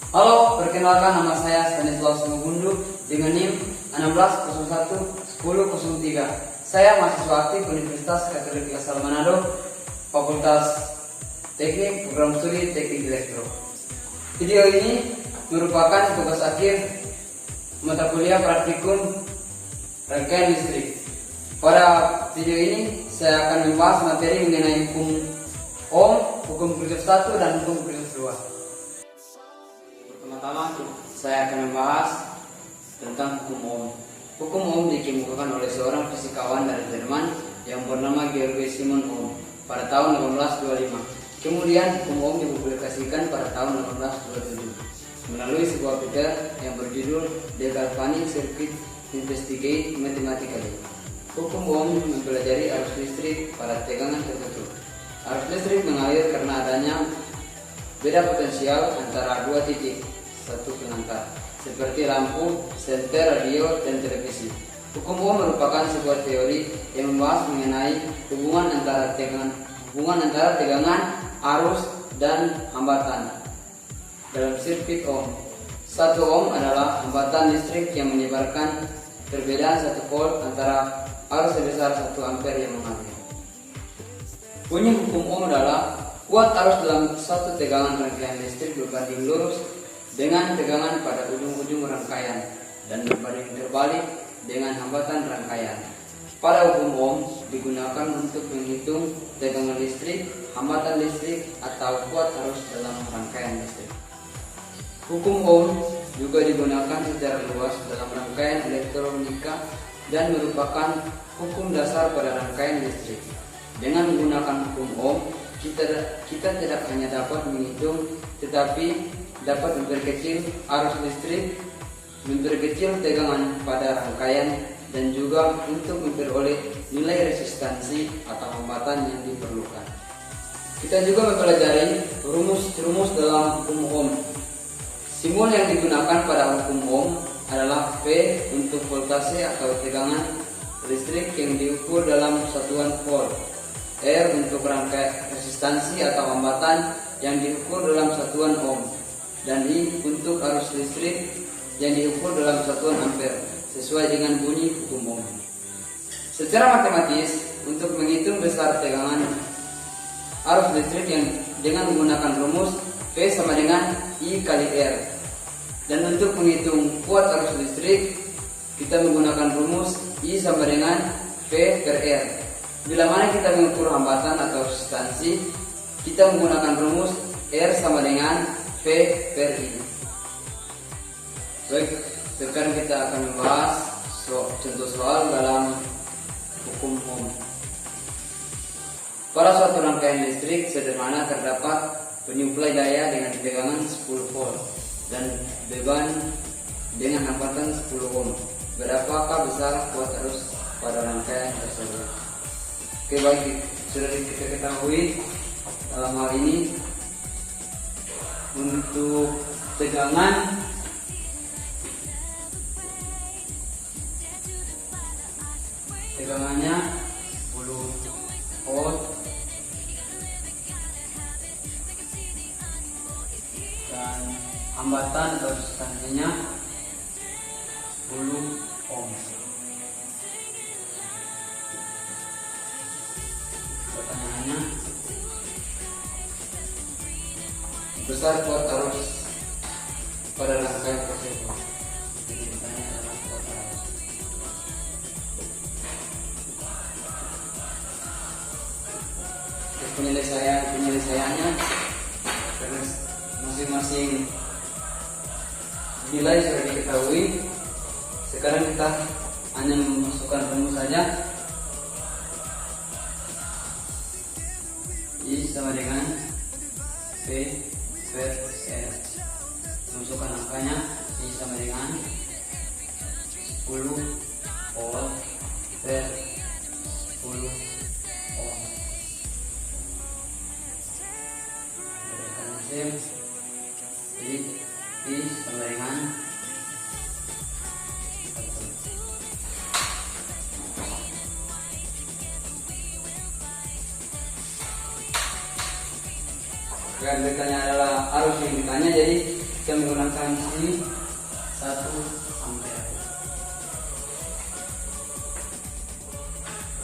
Halo, perkenalkan nama saya Stanislaus Mugundu dengan NIM 16011003. Saya mahasiswa aktif Universitas Katolik Asal Manado, Fakultas Teknik Program Studi Teknik Elektro. Video ini merupakan tugas akhir mata kuliah praktikum rangkaian listrik. Pada video ini saya akan membahas materi mengenai hukum Ohm, hukum Kirchhoff 1 dan hukum Kirchhoff 2. Pertama, saya akan membahas tentang hukum Ohm. Hukum Ohm dikemukakan oleh seorang fisikawan dari Jerman yang bernama Georg Simon Ohm pada tahun 1825. Kemudian hukum Ohm dipublikasikan pada tahun 1827 melalui sebuah paper yang berjudul The Galvanic Circuit Investigate Mathematically. Hukum Ohm mempelajari arus listrik pada tegangan tertentu. Arus listrik mengalir karena adanya beda potensial antara dua titik satu pengantar, seperti lampu, senter, radio, dan televisi. Hukum Ohm merupakan sebuah teori yang membahas mengenai hubungan antara tegangan, arus, dan hambatan dalam sirkuit Ohm. 1 Ohm adalah hambatan listrik yang menyebarkan perbedaan 1 volt antara arus sebesar 1 ampere yang mengalir. Bunyi hukum Ohm adalah kuat arus dalam satu tegangan rangkaian listrik berbanding lurus dengan tegangan pada ujung-ujung rangkaian dan berbanding terbalik dengan hambatan rangkaian. Pada hukum Ohm digunakan untuk menghitung tegangan listrik, hambatan listrik, atau kuat arus dalam rangkaian listrik. Hukum Ohm juga digunakan secara luas dalam rangkaian elektronika dan merupakan hukum dasar pada rangkaian listrik. Dengan menggunakan hukum Ohm, kita tidak hanya dapat menghitung, tetapi dapat memperkecil arus listrik, memperkecil tegangan pada rangkaian, dan juga untuk memperoleh nilai resistansi atau hambatan yang diperlukan. Kita juga mempelajari rumus-rumus dalam hukum Ohm. Simbol yang digunakan pada hukum Ohm adalah V untuk voltase atau tegangan listrik yang diukur dalam satuan volt, R untuk rangkaian resistansi atau hambatan yang diukur dalam satuan ohm, dan I untuk arus listrik yang diukur dalam satuan ampere sesuai dengan bunyi hukum Ohm. Secara matematis, untuk menghitung besar tegangan arus listrik yang dengan menggunakan rumus V sama dengan I kali R, dan untuk menghitung kuat arus listrik kita menggunakan rumus I sama dengan V per R. Bila mana kita mengukur hambatan atau resistansi, kita menggunakan rumus R sama dengan V per I. Baik, sekarang kita akan membahas contoh soal dalam hukum Ohm. Pada suatu rangkaian listrik sederhana terdapat penyuplai daya dengan tegangan 10 volt dan beban dengan hambatan 10 ohm. Berapakah besar kuat arus pada rangkaian tersebut? Oke, baik, sudah kita ketahui dalam hal ini untuk tegangannya 10 volt dan hambatan atau resistansinya 10 ohm. Pertanyaannya, besar kuat arus pada rangkaian tersebut. Penyelesaiannya karena masing-masing nilai sudah diketahui. Sekarang kita hanya memasukkan rumus saja. I sama dengan V per R. Masukkan angkanya. I sama dengan 10 volt per 10 ohm. Jadi I sama dengan 1. Yang ditanya adalah arus yang ditanya, jadi kita menggunakan sini 1 ampere.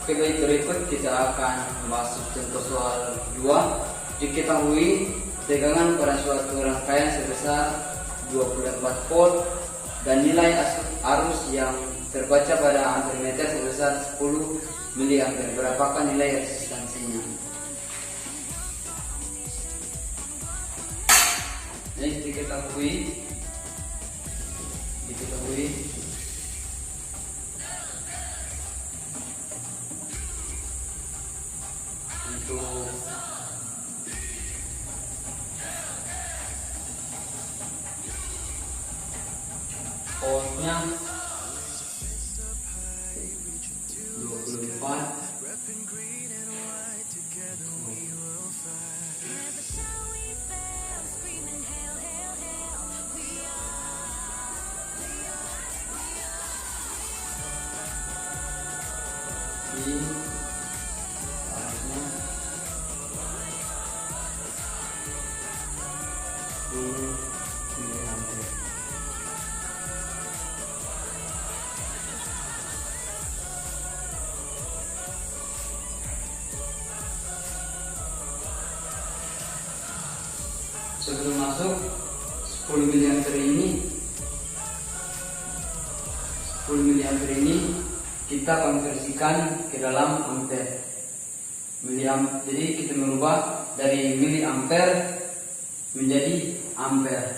Oke, baik, berikut kita akan masuk contoh soal 2. Diketahui tegangan pada suatu rangkaian sebesar 24 volt dan nilai arus yang terbaca pada ampermeter sebesar 10 mA. Berapakah nilai resistansinya? Jadi diketahui untuk voltnya 24 di arusnya 10 mA. Sebelum masuk 10 mA ini kita konversikan ke dalam ampere. Jadi kita merubah dari miliampere menjadi ampere.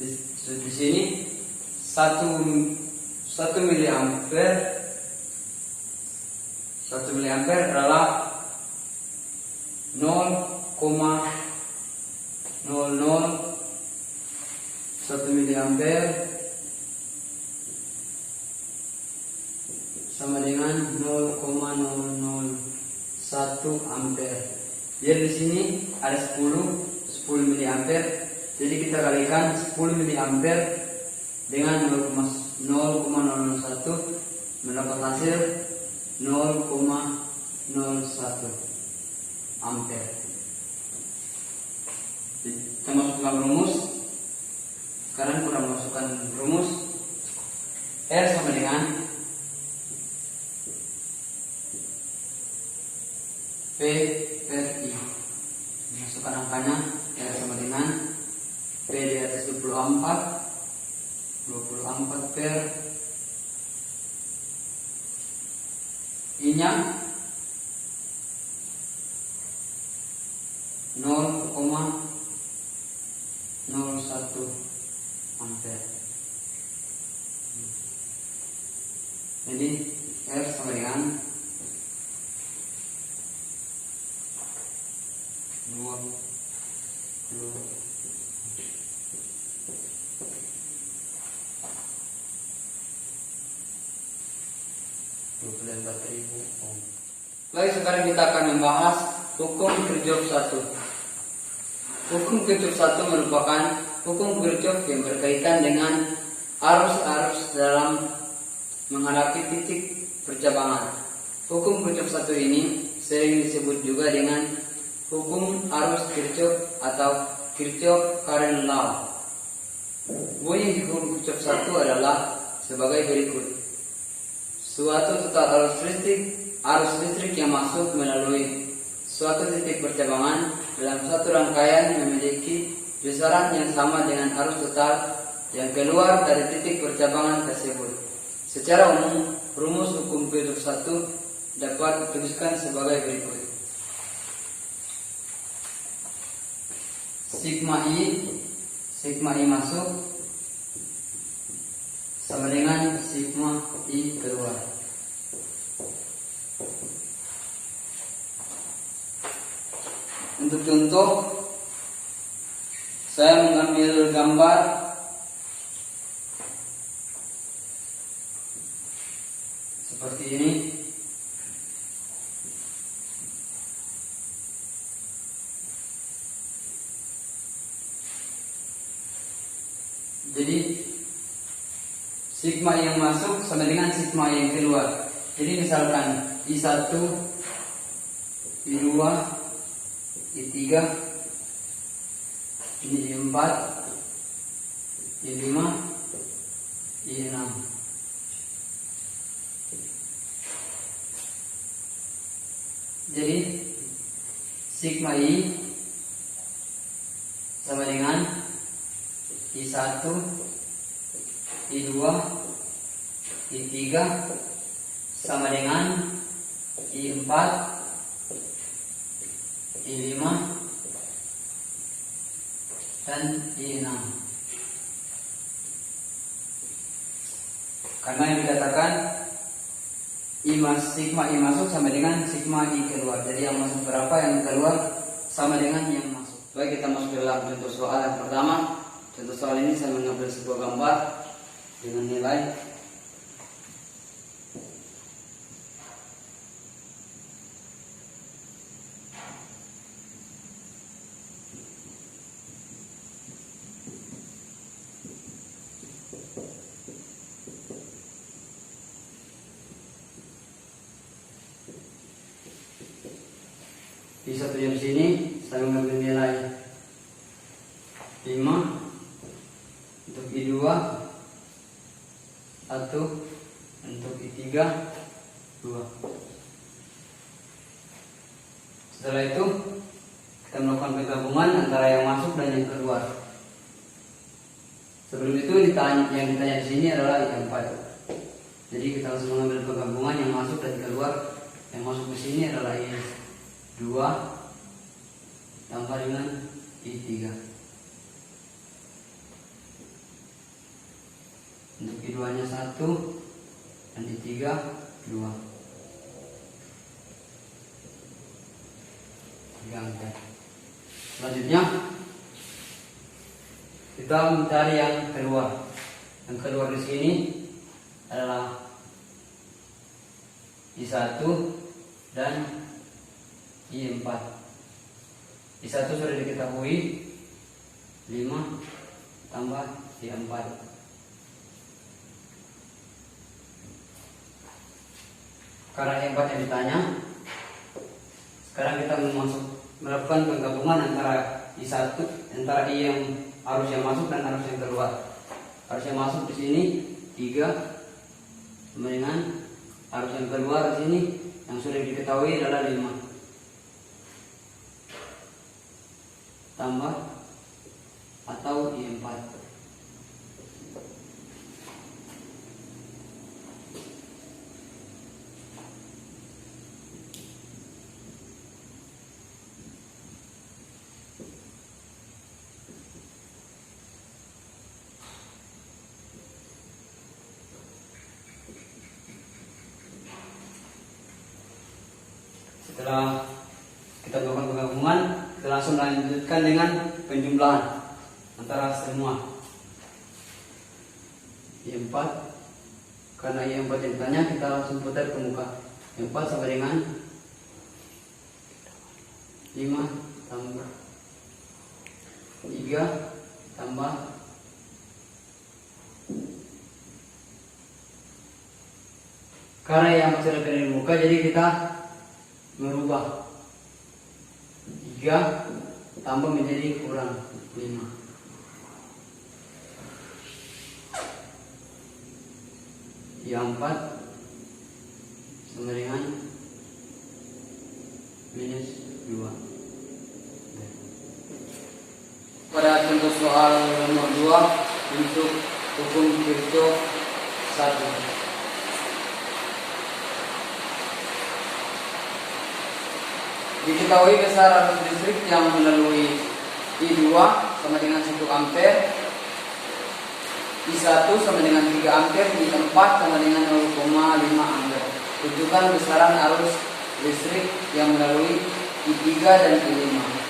Di sini 1 miliampere adalah 0,001 miliampere sama dengan 0,001 ampere. Jadi di sini ada 10 miliampere. Jadi kita kalikan 10 miliampere dengan 0,001 mendapat hasil 0,01 ampere. Kita masukkan rumus. Sekarang kita masukkan rumus. R sama dengan P per I. Masukkan angkanya. R sama dengan P di atas 24 per I nya 0,01 ampere. Jadi R sama dengan 24.000 ohm. Baik, sekarang kita akan membahas hukum Kirchhoff 1. Hukum Kirchhoff 1 merupakan hukum Kirchhoff yang berkaitan dengan arus-arus dalam menghadapi titik percabangan. Hukum Kirchhoff 1 ini sering disebut juga dengan hukum arus Kirchhoff atau Kirchhoff current law. Bunyi hukum Kirchhoff 1 adalah sebagai berikut. Suatu total arus listrik yang masuk melalui suatu titik percabangan dalam satu rangkaian memiliki besaran yang sama dengan arus total yang keluar dari titik percabangan tersebut. Secara umum, rumus hukum Kirchhoff 1 dapat dituliskan sebagai berikut. Sigma I masuk sama dengan sigma I keluar. Untuk contoh, saya mengambil gambar seperti ini. Jadi sigma yang masuk sama dengan sigma yang keluar. Jadi misalkan I1, I2, I3, ini I4, I5, I6. Jadi sigma I sama dengan I1, I2, I3 sama dengan I4, I5, dan I6. Karena yang dikatakan sigma I masuk sama dengan sigma I keluar. Jadi yang masuk berapa, yang keluar sama dengan yang masuk. Baik, kita masuk dalam contoh soal yang pertama. Contoh soal ini saya mengambil sebuah gambar dengan nilai di satu jam sini saya mengambil nilai 5 untuk I2, 1 untuk I3, 2. Setelah itu kita melakukan penggabungan antara yang masuk dan yang keluar. Sebelum itu yang ditanya di sini adalah I4. Jadi kita langsung mengambil penggabungan yang masuk dan keluar. Yang masuk ke sini adalah I2 tambah dengan I3. Untuk I2 nya 1 dan I3 2. Selanjutnya kita mencari yang keluar. Yang keluar di sini adalah I1 dan I4. I1 sudah diketahui 5 tambah I4. Karena I4 yang ditanya, sekarang kita melakukan penggabungan antara I1, antara I yang arus yang masuk dan arus yang keluar. Arus yang masuk di sini 3 sama dengan arus yang keluar di sini yang sudah diketahui adalah 5 tambah atau I4. Setelah kita melakukan penggabungan, kita langsung lanjutkan dengan penjumlahan antara semua I4. Karena I4 yang ditanya, kita langsung putar ke muka. I4 sama dengan 5 tambah 3 tambah karena yang sudah di muka, jadi kita merubah 3 tambah menjadi kurang 5. Yang 4 sama dengan minus 2. Pada contoh soal nomor 2 untuk hukum Kirchhoff 1. Diketahui besar arus listrik yang melalui I2 sama dengan 1 ampere, I1 sama dengan 3 ampere, I4 sama dengan 0,5 ampere. Tentukan besaran arus listrik yang melalui I3 dan I5.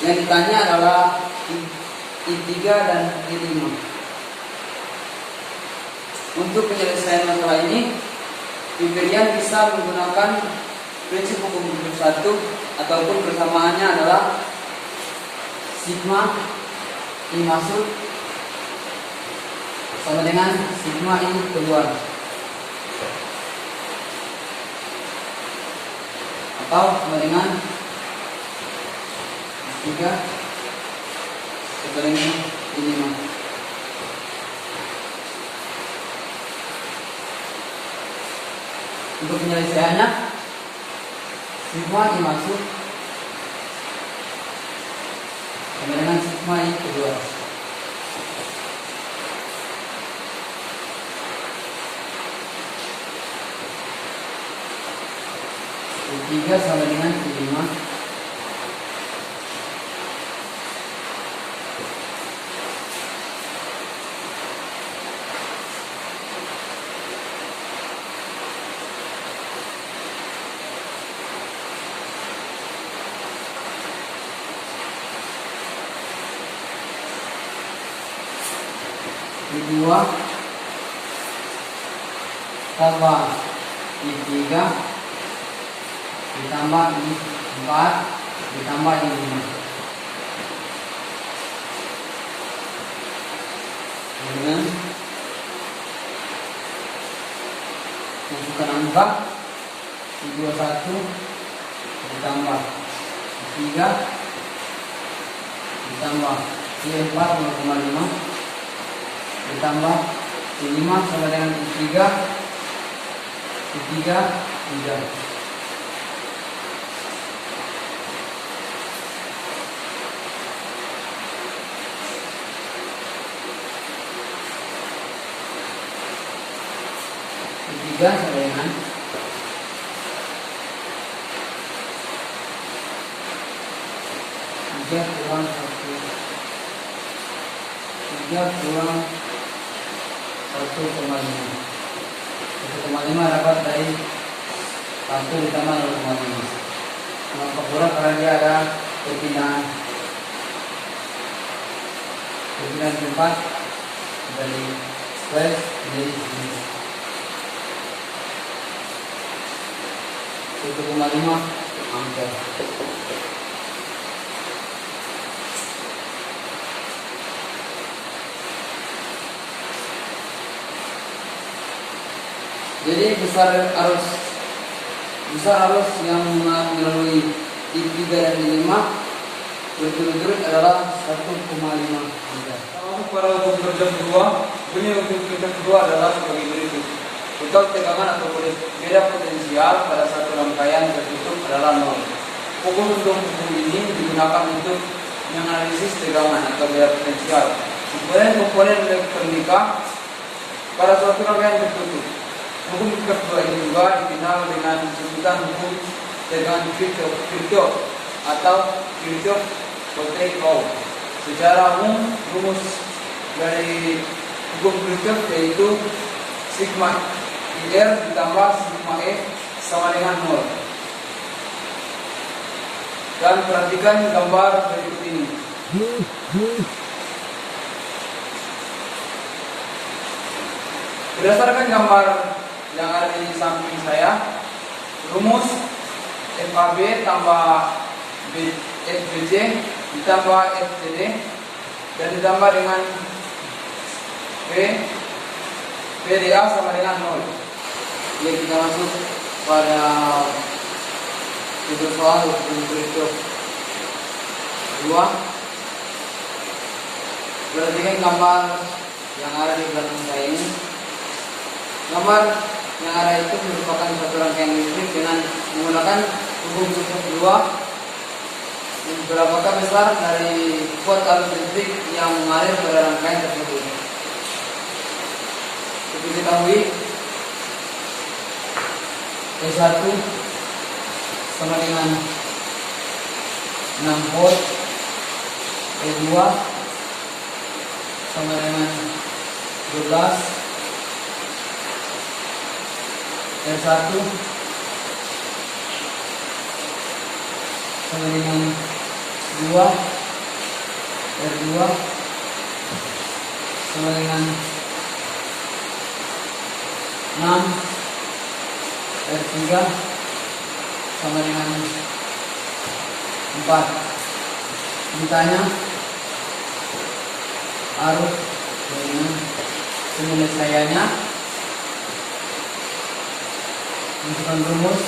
Yang ditanya adalah I3 dan I5. Untuk penyelesaian masalah ini, Wikirian bisa menggunakan prinsip hukum bentuk satu ataupun persamaannya adalah sigma I masuk sama dengan sigma I keluar, atau sama dengan 3 sama dengan I5. Untuk penyelesaiannya, sigma I masuk sama dengan sigma I keluar. I3 sama dengan I5. I2 tambah I3 ditambah I4 ditambah I5. Kemudian masukkan angka I21 ditambah I3 ditambah I4 0,5 ditambah I5 sama dengan I3 3. I3 sama dengan 3 kurang 1,5. 1,5 dapat dari 1 ditambah 0,5. Kenapa kurang? Karena dia ada perpindahan tempat dari square menjadi sini. 1,5 ampere. Jadi besar arus yang melalui I3 dan I5 berturut-turut adalah 1,5 ampere. Para untuk berjam kedua, bunyi untuk berjam kedua adalah sebagai berikut. Total tegangan atau beda potensial pada satu rangkaian tertutup adalah 0. Hukum ini digunakan untuk menganalisis tegangan atau beda potensial. Komponen elektronika pada suatu rangkaian tertutup. Hukum kedua ini juga dikenal dengan sebutan hukum tegangan Kirchhoff atau Kirchhoff voltage law. Secara umum, rumus dari hukum Kirchhoff yaitu sigma IR ditambah sigma E sama dengan 0. Dan perhatikan gambar berikut ini. Berdasarkan gambar yang ada di samping saya, rumus FAB tambah FBC ditambah FCD dan ditambah dengan PDA sama dengan 0. Jadi kita masuk pada itu soal hukum Kirchhoff 2. Perhatikan gambar yang ada di belakang saya ini. Gambar yang ada itu merupakan satu rangkaian listrik dengan menggunakan hukum Kirchhoff 2. Berapakah besar dari kuat arus listrik yang mengalir pada rangkaian tersebut? Seperti diketahui, E1 sama dengan 6 volt, E2 sama dengan 12, R1 sama dengan 9 2 R2 sama dengan 6 R3 sama dengan 4. Ditanya arus dengan penyelesaiannya, masukkan rumus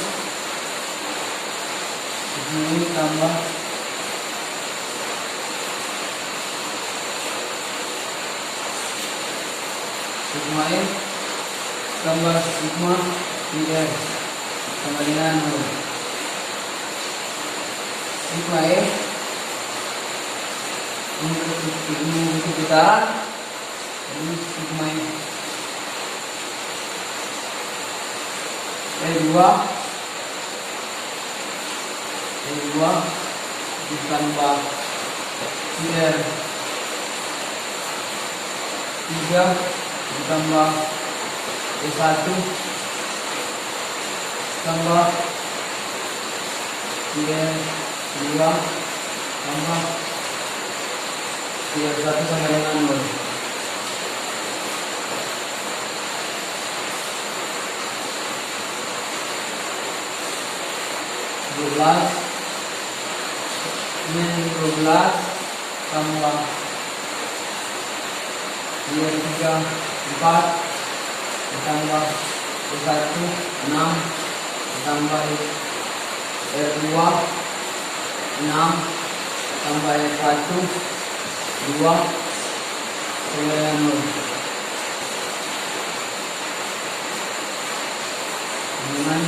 ini tambah sigma E tambah sigma IR sama dengan 0. Sigma E untuk putaran, ini sigma E E2 ditambah IR 3 ditambah E1 tambah IR 2 tambah IR 1 sama dengan 0. Ini 12 tambah IR 3 4 ditambah E1 6 ditambah R2 6 tambah R1 2 sama dengan 0. Dengan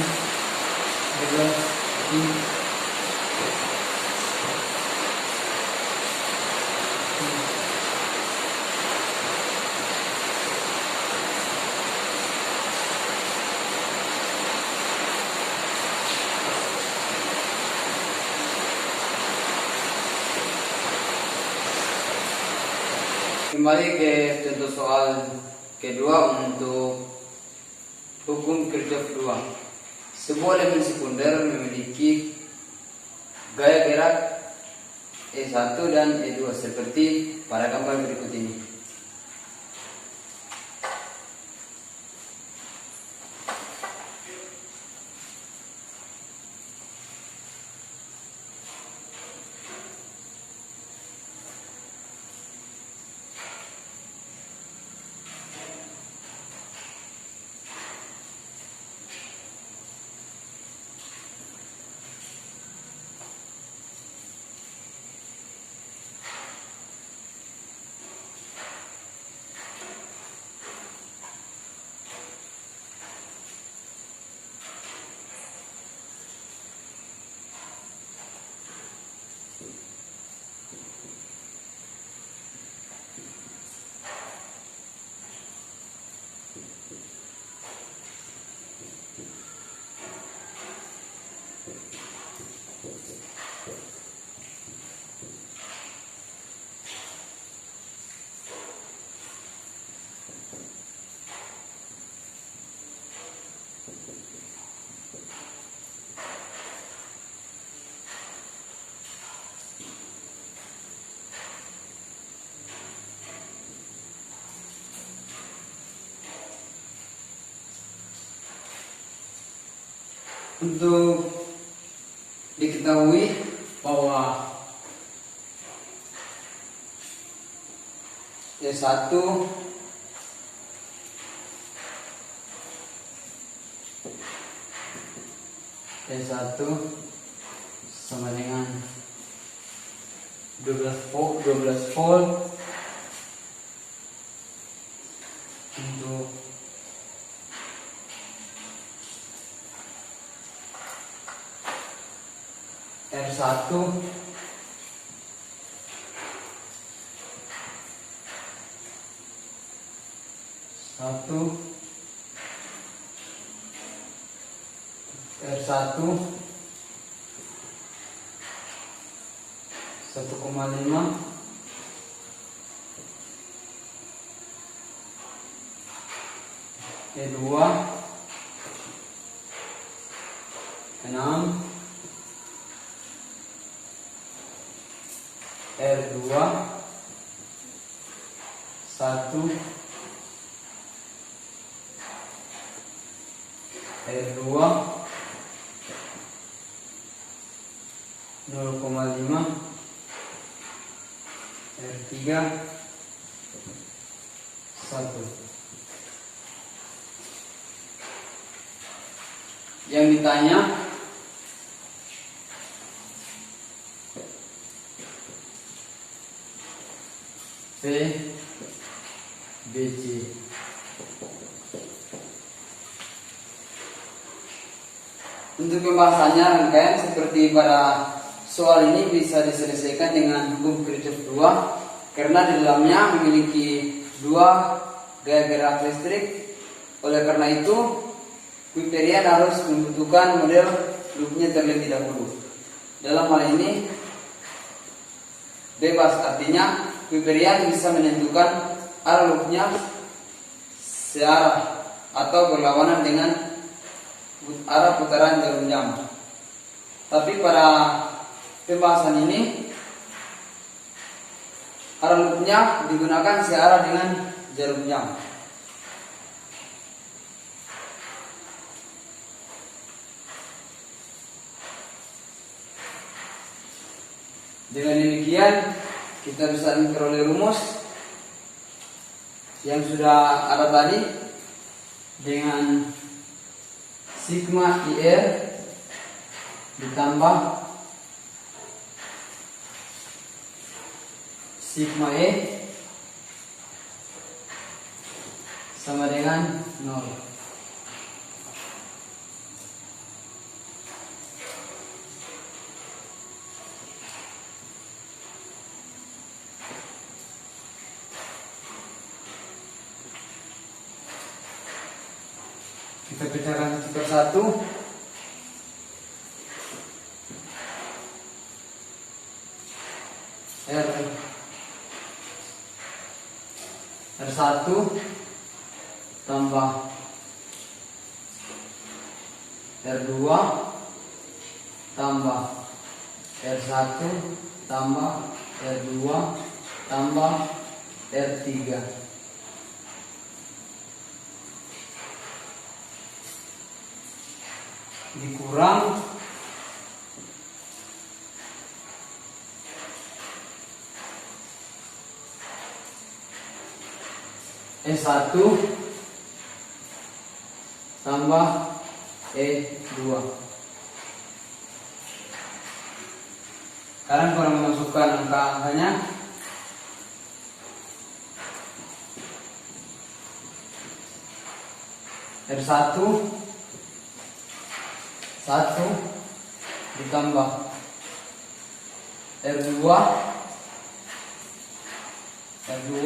12 Kembali ke contoh soal kedua untuk hukum Kirchhoff 2. Sebuah elemen sekunder memiliki gaya gerak E1 dan E2 seperti pada gambar berikut ini. Untuk diketahui bahwa E1 sama dengan 12 volt untuk R1 1,5 E2 6 R2 1 R2 0,5 R3 1. Yang ditanya P, B, C. Untuk pembahasannya rangkaian seperti pada soal ini bisa diselesaikan dengan hukum Kirchhoff 2 karena di dalamnya memiliki dua gaya gerak listrik. Oleh karena itu, Wiperian harus membutuhkan model loopnya terlebih dahulu. Dalam hal ini bebas, artinya Wiperian bisa menentukan arah loopnya searah atau berlawanan dengan arah putaran jarum jam. Tapi pada pembahasan ini arah loopnya digunakan searah dengan jarum jam. Dengan demikian kita bisa memperoleh rumus yang sudah ada tadi dengan sigma IR ditambah sigma E sama dengan 0. Kita pecahkan satu per satu. R1 tambah R2 tambah R1 tambah R2 tambah R3 dikurang E1 tambah E2. Kalian kurang memasukkan angka-angkanya. R1 1 ditambah R2 1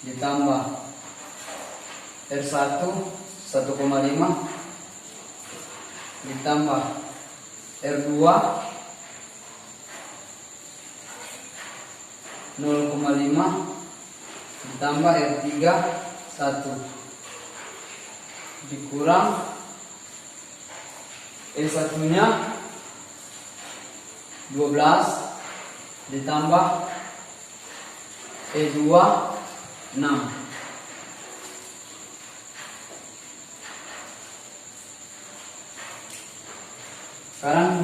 ditambah R1 1,5 ditambah R2 0,5 ditambah R3 1 dikurang E1 nya 12 ditambah E2 6. Sekarang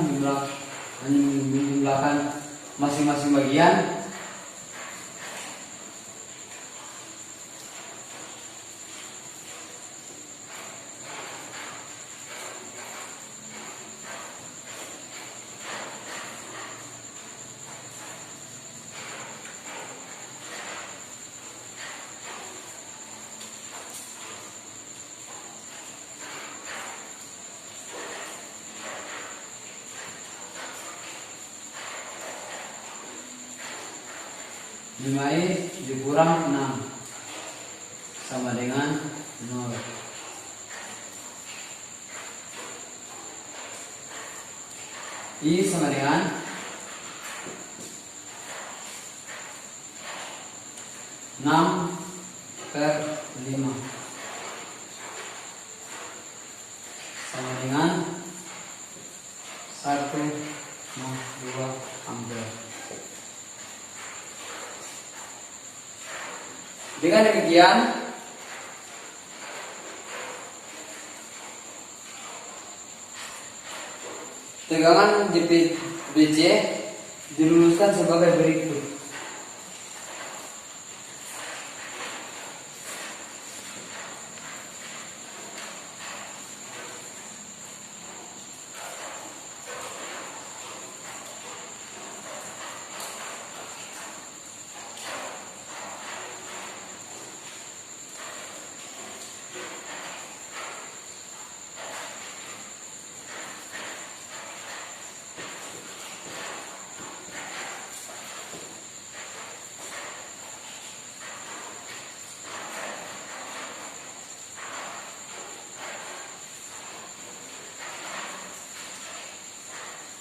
menjumlahkan masing-masing bagian. Lima E dikurang 6 sama dengan 0. I sama dengan 6/5 sama dengan 1/5. 0,2 ampere. Dengan demikian, tegangan BC dirumuskan sebagai berikut.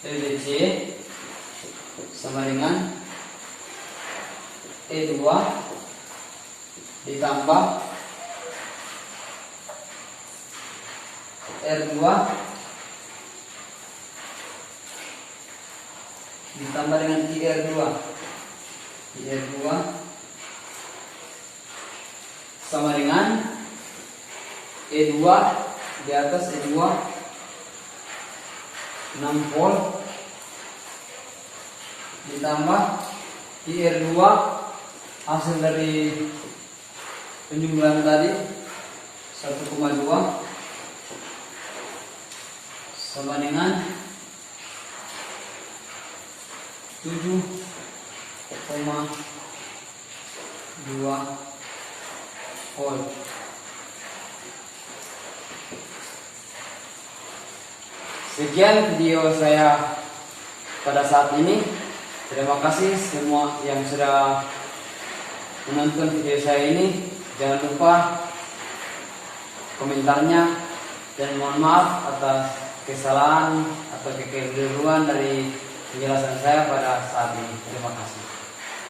LDC sama dengan E2 ditambah R2 ditambah dengan IR2 sama dengan E2 di atas E2 6 volt ditambah IR2 hasil dari penjumlahan tadi 1,2 sama dengan 7,2 volt. Sekian video saya pada saat ini. Terima kasih semua yang sudah menonton video saya ini. Jangan lupa komentarnya dan mohon maaf atas kesalahan atau kekeliruan dari penjelasan saya pada saat ini. Terima kasih.